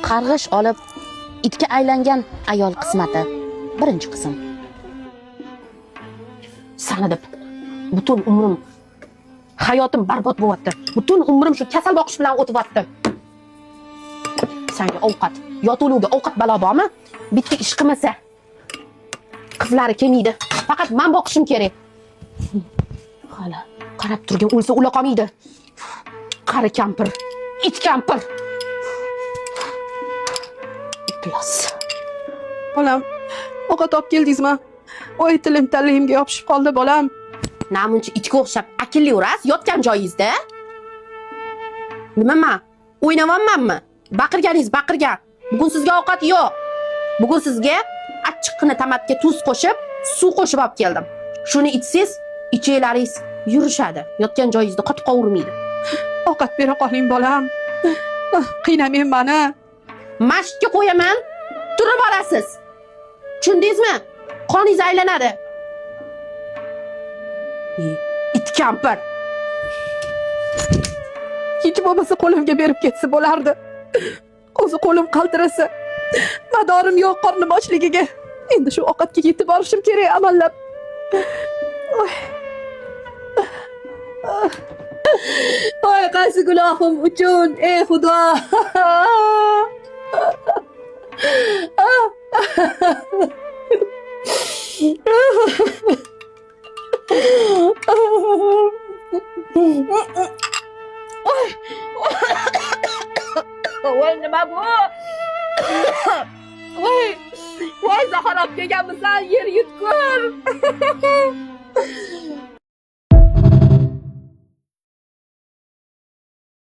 Qarg'ish olib itga aylangan ayol qismati. Birinchi qism. Sana deb butun umrim, hayotim barbod bo'lyapti. Butun umrim shu kasal boqish bilan o'tyapti. Senga ovqat, yotuvga ovqat balo bormi? Bitta ish qilmasa qizlari kelmaydi. Faqat men boqishim kerak. Hala, qarab turgan o'lsa ula qolmaydi. Qari kampir, it kampir. Iflos. Bolam, ovqat olib keldingizmi? Voy tilim taligimga yopishib qoldi bolam. Namuncha itga o'xshab akilli urasiz yotgan joyingizda. Nima men? O'ynayapmanmi? Baqirganingiz baqirgan. Bugun sizga ovqat yo'q. Bugun sizga achchiqqina tomatga tuz qo'shib, suv qo'shib olib keldim. Shuni ichsangiz, ichinglaringiz yurishadi. Yotgan joyingizda qotib qovurmaydi. Ovqat bera qoling bolam. Qiynamang meni. Mashqqa qo'yaman, turib olasiz. Tushundingizmi? Qoningiz aylanadi. It kampir. Hech bo'lmasa qo'limga berib ketsa bo'lardi. O'zi qo'lim qaltirasa, madorim yo'q qornim ochligiga. Endi shu ovqatga yetib borishim kerak amallab. Voy, qaysi gunohim uchun, ey Xudo. Voy, nima bu? Voy, zaharab kelganmisan, yer yutkur.